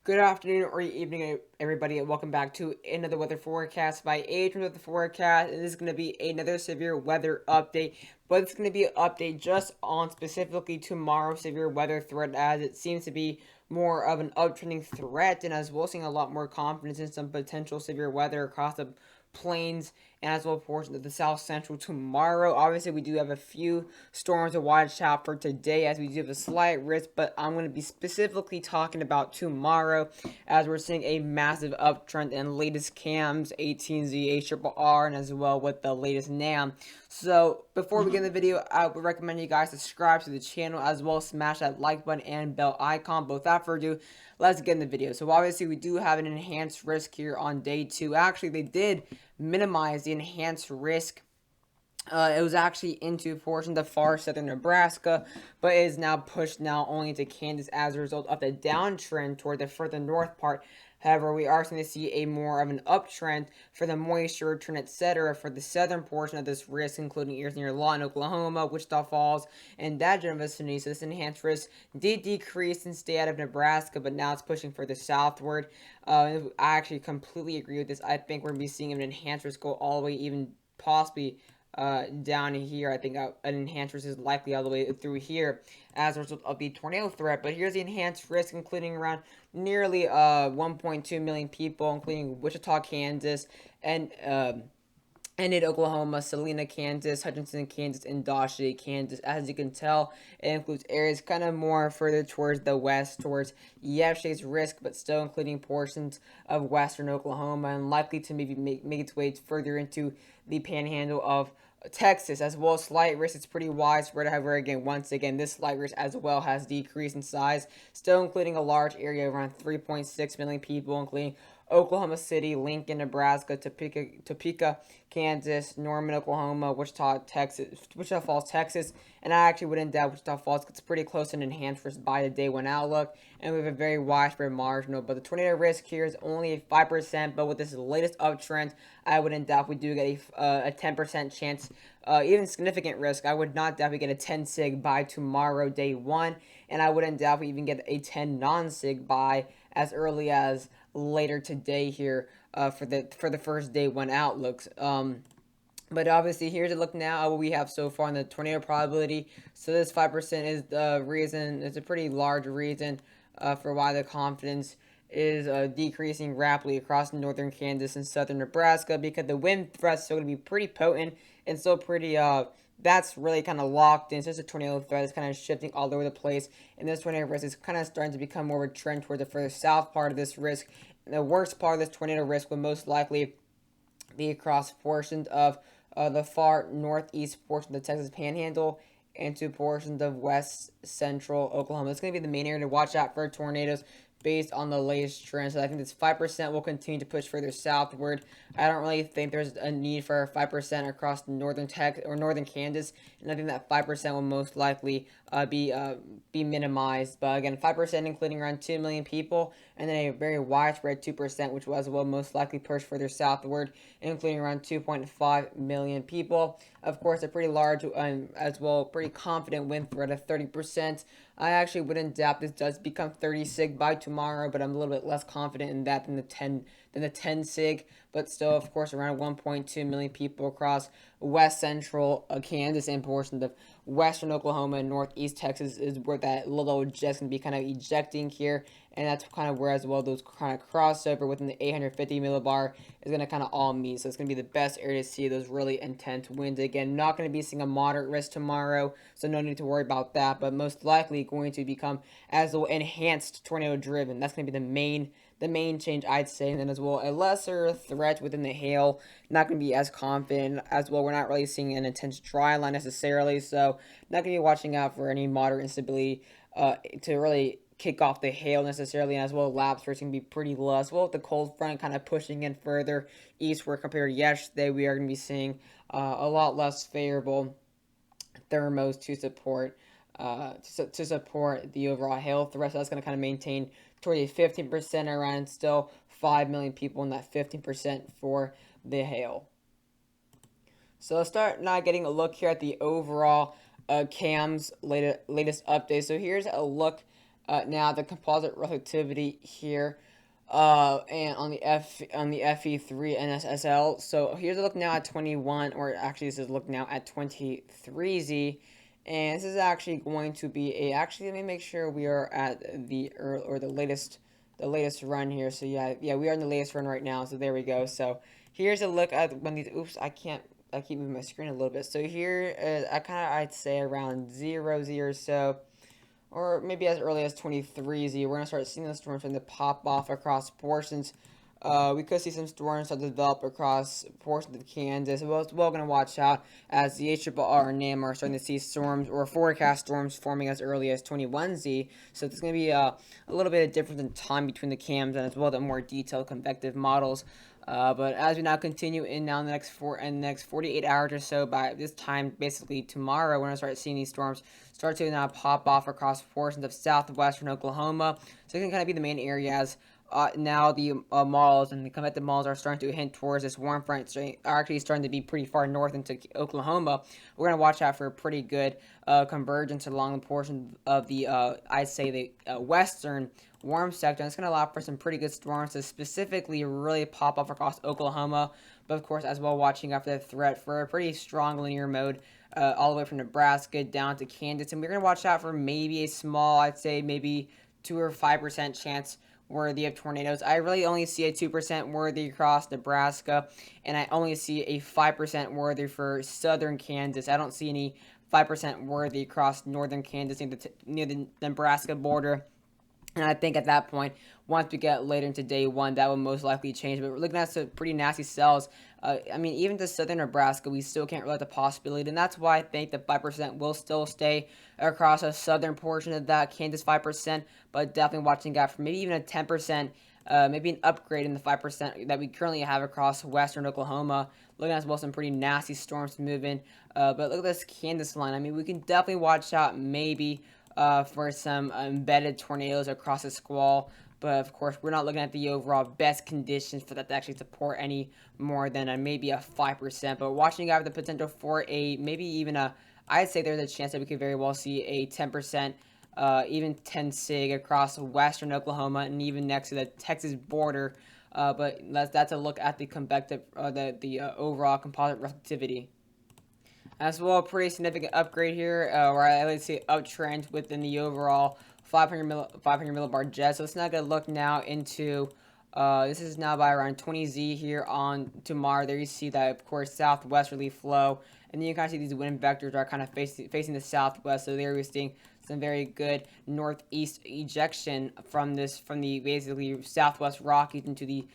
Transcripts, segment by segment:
Good afternoon or evening, everybody, and welcome back to another weather forecast by Adrian with the forecast. And this is going to be another severe weather update, but it's going to be an update just on specifically tomorrow's severe weather threat, as it seems to be more of an uptrending threat, and as well seeing a lot more confidence in some potential severe weather across the plains and as well portions of the south central tomorrow. Obviously, we do have a few storms to watch out for today, as we do have a slight risk, but I'm going to be specifically talking about tomorrow, as we're seeing a massive uptrend in latest cams, 18Z, ARRR, and as well with the latest NAM. So before we get in the video, I would recommend you guys subscribe to the channel, as well as smash that like button and bell icon. But without further ado, let's get in the video. So obviously we do have an enhanced risk here on day 2. Actually, they did minimize the enhanced risk. It was actually into portions of far southern Nebraska, but it is now pushed now only into Kansas as a result of the downtrend toward the further north part. However, we are starting to see a more of an uptrend for the moisture return, etc., for the southern portion of this risk, including areas near Lawton, Oklahoma, Wichita Falls, and that general vicinity. So this enhanced risk did decrease and stay out of Nebraska, but now it's pushing further southward. I actually completely agree with this. I think we're going to be seeing an enhanced risk go all the way, even possibly down here. I think an enhanced risk is likely all the way through here as a result of the tornado threat. But here's the enhanced risk, including around nearly 1.2 million people, including Wichita, Kansas, and in Oklahoma, Salina, Kansas, Hutchinson, Kansas, and Dodge Kansas. As you can tell, it includes areas kind of more further towards the west, towards yesterday's risk, but still including portions of western Oklahoma, and likely to maybe make its way further into the panhandle of Texas, as well as slight risk. It's pretty widespread. However, once again, this slight risk as well has decreased in size, still including a large area of around 3.6 million people, including Oklahoma City, Lincoln, Nebraska, Topeka, Kansas, Norman, Oklahoma, Wichita, Texas, Wichita Falls, Texas, and I actually wouldn't doubt Wichita Falls. It's pretty close to an enhanced risk by the day one outlook, and we have a very widespread marginal. But the tornado risk here is only a 5%. But with this latest uptrend, I wouldn't doubt we do get a 10% chance, even significant risk. I would not doubt we get a 10 sig by tomorrow, day one, and I wouldn't doubt we even get a 10 non sig by as early as later today here, for the first day one outlooks. But obviously, here's a look now at what we have so far in the tornado probability. So this 5% is the reason. It's a pretty large reason for why the confidence is decreasing rapidly across northern Kansas and southern Nebraska, because the wind threat is still going to be pretty potent and still pretty that's really kind of locked in. It's just a tornado threat is kind of shifting all over the place, and this tornado risk is kind of starting to become more of a trend towards the further south part of this risk. And the worst part of this tornado risk will most likely be across portions of the far northeast portion of the Texas Panhandle into portions of west central Oklahoma. It's going to be the main area to watch out for tornadoes based on the latest trends. So I think this 5% will continue to push further southward. I don't really think there's a need for 5% across northern Texas or northern Kansas, and I think that 5% will most likely be minimized. But again, 5% including around 2 million people, and then a very widespread 2%, which was will most likely push further southward, including around 2.5 million people. Of course, a pretty large as well pretty confident wind threat of 30%. I actually wouldn't doubt this does become 30 sig by tomorrow, but I'm a little bit less confident in that than the 10 sig. But still, of course, around 1.2 million people across west central Kansas and portions of western Oklahoma and northeast Texas is where that little jet's going to be kind of ejecting here. And that's kind of where as well those kind of crossover within the 850 millibar is going to kind of all meet. So it's going to be the best area to see those really intense winds. Again, not going to be seeing a moderate risk tomorrow, so no need to worry about that. But most likely going to become as well enhanced tornado driven. That's going to be the main change, I'd say. And then as well a lesser threat within the hail, not going to be as confident as well. We're not really seeing an intense dry line necessarily, so not going to be watching out for any moderate instability to really kick off the hail necessarily, and as well laps rates can be pretty low as well, with the cold front kind of pushing in further eastward compared to yesterday. We are going to be seeing a lot less favorable thermos to support the overall hail threat. So that's going to kind of maintain toward a 15% around, still 5 million people in that 15% for the hail. So let's start now getting a look here at the overall CAM's latest update. So here's a look Now the composite reflectivity here, and on the FE3 NSSL. So here's a look now at 21, or actually this is a look now at 23Z, and this is actually going to be a. Actually, let me make sure we are at the early, or the latest run here. So yeah, we are in the latest run right now. So there we go. So here's a look at when these. Oops, I can't. I keep moving my screen a little bit. So here, I'd say around 0Z or so, or maybe as early as 23Z, we're going to start seeing the storms starting to pop off across portions. We could see some storms start to develop across portions of Kansas. We're going to watch out as the HRRR and NAM are starting to see storms or forecast storms forming as early as 21Z. So there's going to be a little bit of difference in time between the cams and as well the more detailed convective models. But as we now continue in now in the next 48 hours or so, by this time basically tomorrow, we're gonna start seeing these storms start to now pop off across portions of southwestern Oklahoma. So it can kind of be the main areas. Now the malls and the convective malls are starting to hint towards this warm front, are actually starting to be pretty far north into Oklahoma. We're gonna watch out for a pretty good convergence along the portion of the I'd say the western warm sector. And it's going to allow for some pretty good storms to specifically really pop off across Oklahoma, but of course as well watching out for the threat for a pretty strong linear mode all the way from Nebraska down to Kansas. And we're going to watch out for maybe a small, I'd say maybe 2 or 5% chance worthy of tornadoes. I really only see a 2% worthy across Nebraska, and I only see a 5% worthy for southern Kansas. I don't see any 5% worthy across northern Kansas near the Nebraska border. And I think at that point, once we get later into day one, that will most likely change. But we're looking at some pretty nasty cells. I mean, even to southern Nebraska, we still can't rule out the possibility. And that's why I think the 5% will still stay across a southern portion of that Kansas 5%. But definitely watching out for maybe even a 10%, maybe an upgrade in the 5% that we currently have across western Oklahoma. Looking at as well some pretty nasty storms moving. But look at this Kansas line. I mean, we can definitely watch out maybe for some embedded tornadoes across the squall. But of course, we're not looking at the overall best conditions for that to actually support any more than maybe a 5%. But watching out for the potential for a maybe even a, I'd say there's a chance that we could very well see a 10%, even 10 sig across western Oklahoma and even next to the Texas border. But that's a look at the convective, the overall composite reflectivity. As well, a pretty significant upgrade here, or I like to say uptrend within the overall 500 millibar jet. So let's now get a look now into, this is now by around 20Z here on tomorrow. There you see that, of course, southwesterly flow. And then you kind of see these wind vectors are kind of facing the southwest. So there we're seeing some very good northeast ejection from the basically southwest Rockies into the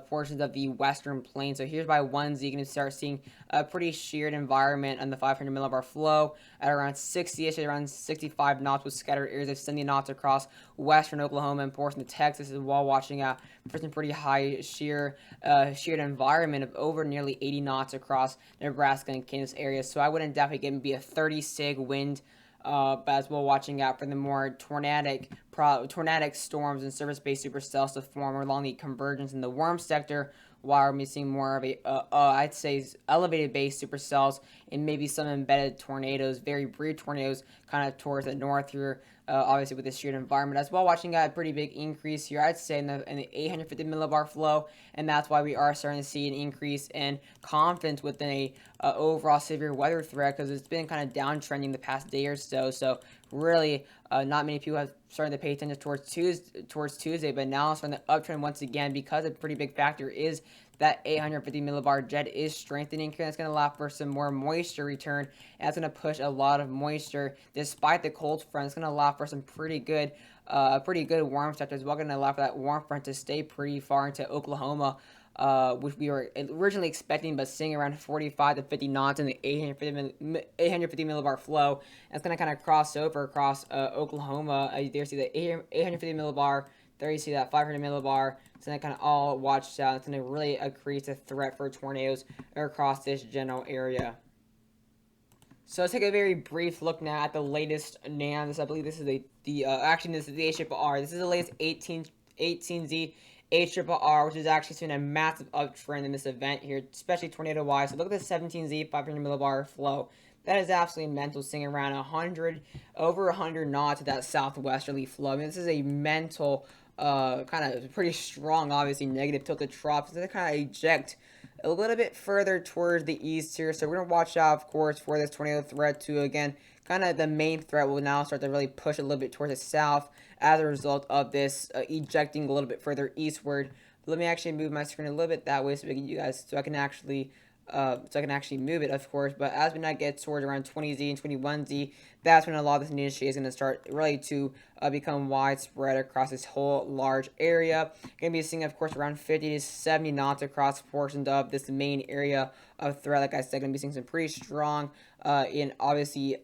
portions of the western plains. So here's by 1Z, you can start seeing a pretty sheared environment on the 500 millibar flow at around 60ish, around 65 knots with scattered areas of 70 knots across western Oklahoma and portions of Texas, as well watching out for some pretty high sheared environment of over nearly 80 knots across Nebraska and Kansas areas. So I wouldn't definitely give be a 30 sig wind. But as well watching out for the more tornadic storms and surface-based supercells to form along the convergence in the warm sector, while we're seeing more of a, I'd say, elevated base supercells and maybe some embedded tornadoes, very brief tornadoes, kind of towards the north here. Obviously with this sheared environment as well, watching a pretty big increase here, I'd say in the 850 millibar flow, and that's why we are starting to see an increase in confidence within a overall severe weather threat, because it's been kind of downtrending the past day or so. So really, not many people have started to pay attention towards Tuesday, but now it's starting to uptrend once again, because a pretty big factor is that 850 millibar jet is strengthening. That's going to allow for some more moisture return, and that's going to push a lot of moisture despite the cold front. It's going to allow for some pretty good warm sector as well. Going to allow for that warm front to stay pretty far into Oklahoma, which we were originally expecting, but seeing around 45 to 50 knots in the 850 millibar flow. And it's going to kind of cross over across Oklahoma. There see the 850 millibar. There you see that 500 millibar. So that kind of all watched out. It's going to really create a threat for tornadoes across this general area. So let's take a very brief look now at the latest NAMs. I believe this is actually this is the HRRR. This is the latest 18Z HRRR, which is actually seeing a massive uptrend in this event here, especially tornado-wise. So look at the 17Z 500 millibar flow. That is absolutely mental, seeing around 100, over 100 knots at that southwesterly flow. I mean, this is a mental, kind of pretty strong, obviously, negative tilted trough. So they kind of eject a little bit further towards the east here. So we're going to watch out, of course, for this tornado threat to, again, kind of the main threat will now start to really push a little bit towards the south as a result of this ejecting a little bit further eastward. Let me actually move my screen a little bit that way so I can actually move it, of course. But as we now get towards around 20Z and 21Z, that's when a lot of this initiative is going to start really to become widespread across this whole large area. Going to be seeing, of course, around 50 to 70 knots across portions of this main area of threat. Like I said, going to be seeing some pretty strong, in obviously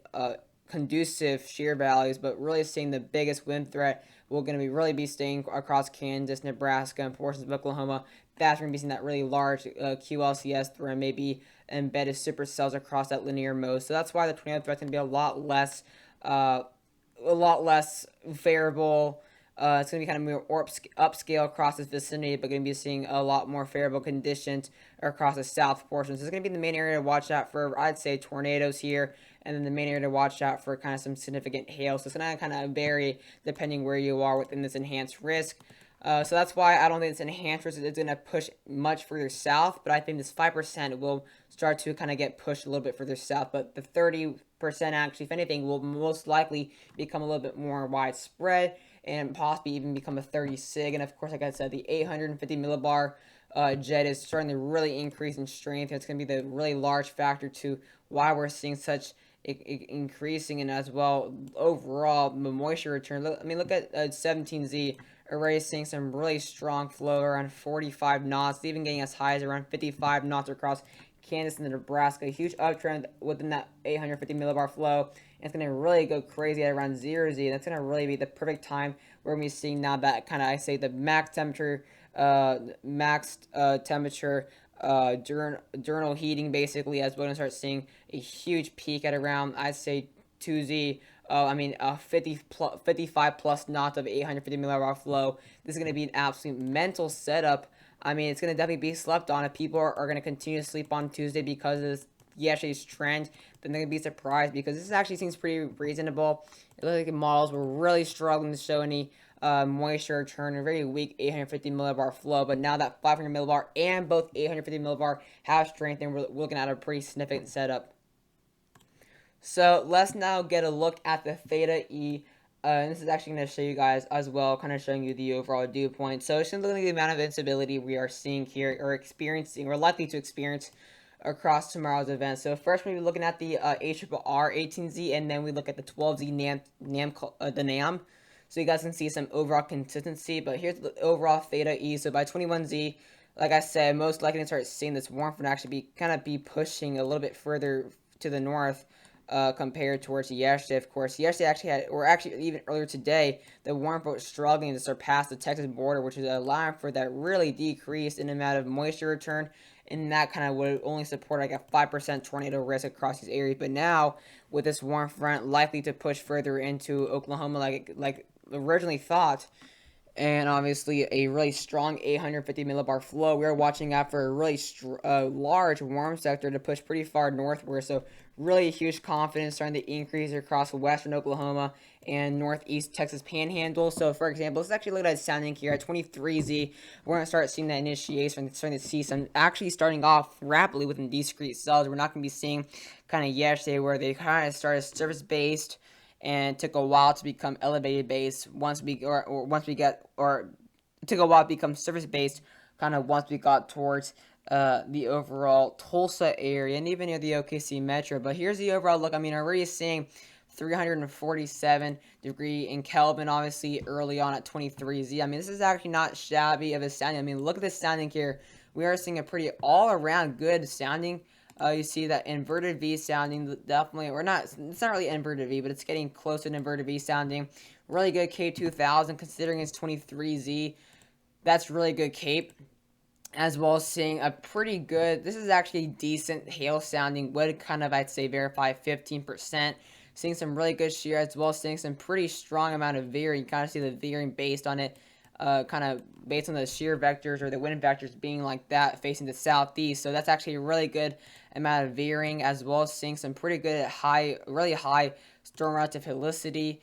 conducive shear values, but really seeing the biggest wind threat we're going to be really be staying across Kansas, Nebraska, and portions of Oklahoma. That's going to be seeing that really large QLCS threat, maybe embedded supercells across that linear mode. So that's why the tornado threat's going to be a lot less favorable. It's going to be kind of more upscale across this vicinity, but going to be seeing a lot more favorable conditions across the south portions. This is going to be the main area to watch out for, I'd say, tornadoes here, and then the main area to watch out for kind of some significant hail. So it's going to kind of vary depending where you are within this enhanced risk. So that's why I don't think this enhanced risk is going to push much further south, but I think this 5% will start to kind of get pushed a little bit further south. But the 30% actually, if anything, will most likely become a little bit more widespread and possibly even become a 30 sig. And of course, like I said, the 850 millibar jet is starting to really increase in strength. It's going to be the really large factor to why we're seeing such increasing, and as well overall the moisture return. I mean, look at 17Z already seeing some really strong flow around 45 knots, even getting as high as around 55 knots across Kansas and Nebraska. A huge uptrend within that 850 millibar flow. And it's going to really go crazy at around 0Z. That's going to really be the perfect time where we're seeing now that kind of, I say, the max temperature, diurnal heating, basically, as we're going to start seeing a huge peak at around, I'd say, 2Z. 55 plus knots of 850 millibar flow. This is going to be an absolute mental setup. I mean, it's going to definitely be slept on. If people are going to continue to sleep on Tuesday because of this yesterday's trend, then they're going to be surprised, because this actually seems pretty reasonable. It looks like the models were really struggling to show any moisture return, a very weak 850 millibar flow. But now that 500 millibar and both 850 millibar have strength, and we're looking at a pretty significant setup. So let's now get a look at the Theta E. And this is actually going to show you guys as well, kind of showing you the overall dew point. So it's going to look at the amount of instability we are seeing here, or experiencing, or likely to experience across tomorrow's event. So first we'll be looking at the HRR 18Z, and then we look at the 12Z the NAM. So you guys can see some overall consistency. But here's the overall Theta E. So by 21Z, like I said, most likely to start seeing this warmth and actually be pushing a little bit further to the north. Compared towards yesterday, of course. Yesterday actually even earlier today, the warm front was struggling to surpass the Texas border, which is allowing for that really decrease in the amount of moisture return, and that kind of would only support like a 5% tornado risk across these areas. But now, with this warm front likely to push further into Oklahoma, like originally thought, and obviously a really strong 850 millibar flow, we're watching out for a really large warm sector to push pretty far northward. So really huge confidence starting to increase across western Oklahoma and northeast Texas panhandle. So for example, let's actually look at sounding here at 23Z. We're going to start seeing that initiation, starting to see some actually starting off rapidly within discrete cells. We're not going to be seeing kind of yesterday where they kind of started surface based and took a while to become elevated base it took a while to become surface based kind of once we got towards the overall Tulsa area and even near the OKC metro. But here's the overall look. I mean, already seeing 347 degree in Kelvin, obviously early on at 23Z. I mean, this is actually not shabby of a sounding. I mean, look at this sounding here. We are seeing a pretty all around good sounding. You see that inverted V sounding, definitely, or not, it's not really inverted V, but it's getting close to an inverted V sounding. Really good K2000 considering it's 23Z. That's really good Cape. As well as seeing a pretty good, this is actually decent hail sounding, would kind of, I'd say, verify 15%. Seeing some really good shear, as well as seeing some pretty strong amount of veering. You kind of see the veering based on it. kind of based on the shear vectors or the wind vectors being like that facing the southeast. So that's actually a really good amount of veering, as well as seeing some pretty good really high storm relative helicity.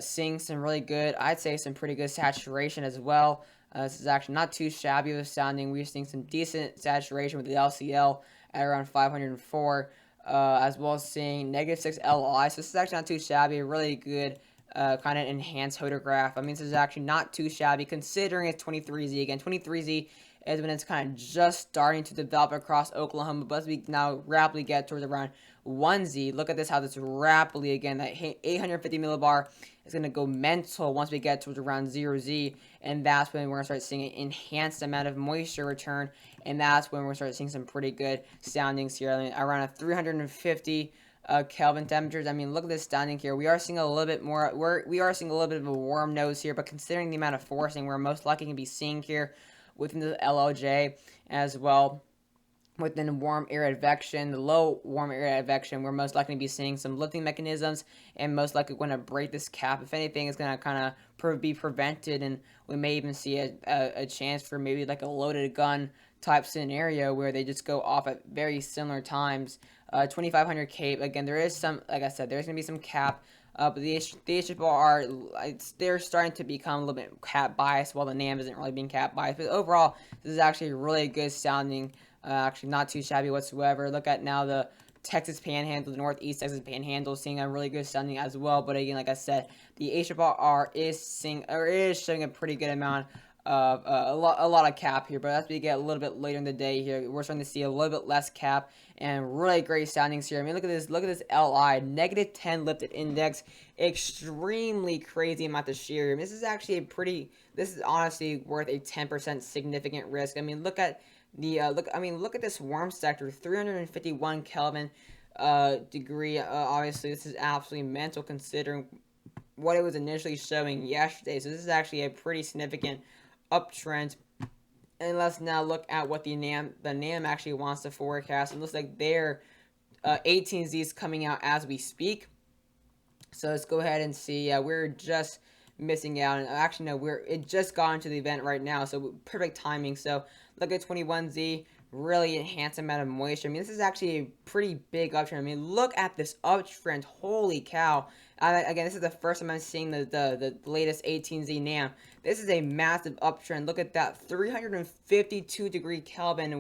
Seeing some really good, I'd say some pretty good saturation as well. This is actually not too shabby of sounding. We're seeing some decent saturation with the LCL at around 504, as well as seeing -6 LI. So this is actually not too shabby. A really good kind of enhanced photograph. I mean, this is actually not too shabby considering it's 23Z. Again, 23Z is when it's kind of just starting to develop across Oklahoma, but as we now rapidly get towards around 1Z, look at this, how this rapidly, again, that 850 millibar is going to go mental once we get towards around 0Z, and that's when we're going to start seeing an enhanced amount of moisture return, and that's when we're going to start seeing some pretty good soundings here. I mean, around a 350 Kelvin temperatures. I mean, look at this standing here. We are seeing a little bit more. We are seeing a little bit of a warm nose here, but considering the amount of forcing we're most likely going to be seeing here within the LLJ as well, within warm air advection, the low warm air advection, we're most likely to be seeing some lifting mechanisms and most likely going to break this cap. If anything, it's going to kind of be prevented, and we may even see a chance for maybe like a loaded gun type scenario where they just go off at very similar times. 2500 cape, again, there is some, like I said, there's going to be some cap. But the HFR they're starting to become a little bit cap biased, while the NAM isn't really being cap biased. But overall, this is actually really good sounding. Actually, not too shabby whatsoever. Look at now the Texas Panhandle, the Northeast Texas Panhandle, seeing a really good sounding as well. But again, like I said, the HFR is showing a pretty good amount of a lot of cap here. But as we get a little bit later in the day here, we're starting to see a little bit less cap and really great soundings here. I mean, look at this LI, -10 lifted index, extremely crazy amount of shear. I mean, this is honestly worth a 10% significant risk. I mean, look at look at this warm sector, 351 Kelvin degree. Obviously, this is absolutely mental considering what it was initially showing yesterday. So this is actually a pretty significant uptrend. And let's now look at what the NAM actually wants to forecast. It looks like their 18Z is coming out as we speak. So let's go ahead and see. We're just missing out. And actually, no, it just got into the event right now. So perfect timing. So look at 21Z. Really enhanced amount of moisture. I mean, this is actually a pretty big uptrend. I mean, look at this uptrend. Holy cow. Again, this is the first time I'm seeing the latest 18Z NAM. This is a massive uptrend. Look at that, 352 degree Kelvin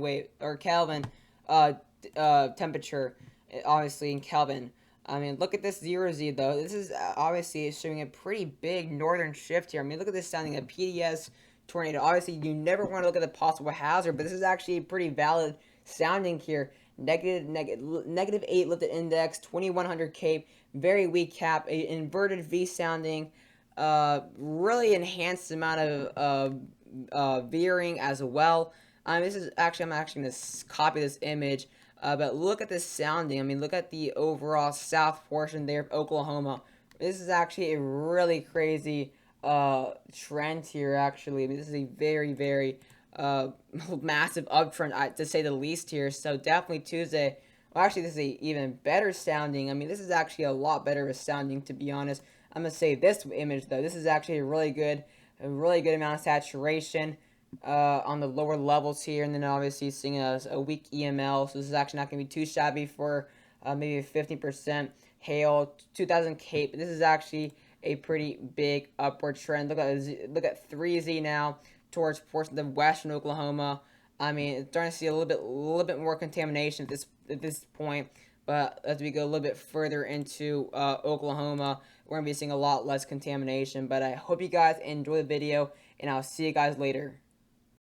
temperature, obviously in Kelvin. I mean, look at this 0Z though. This is obviously showing a pretty big northern shift here. I mean, look at this sounding a PDS tornado. Obviously, you never want to look at the possible hazard, but this is actually pretty valid sounding here. -8 lifted index, 2100 cape, very weak cap, a inverted V sounding, really enhanced amount of veering as well. This is actually, I'm actually going to copy this image, but look at this sounding. I mean, look at the overall south portion there of Oklahoma. This is actually a really crazy trend here, actually. I mean, this is a very, very massive uptrend, to say the least here. So definitely Tuesday. Well, actually, this is a even better sounding. I mean, this is actually a lot better sounding, to be honest. I'm gonna say this image though. This is actually a really good amount of saturation on the lower levels here, and then obviously seeing a weak EML. So this is actually not gonna be too shabby for maybe 15% hail, 2000 cape. This is actually a pretty big upward trend. Look at 3Z now towards portions of western Oklahoma. I mean, it's starting to see a little bit more contamination at this point. But as we go a little bit further into Oklahoma, we're gonna be seeing a lot less contamination. But I hope you guys enjoy the video, and I'll see you guys later.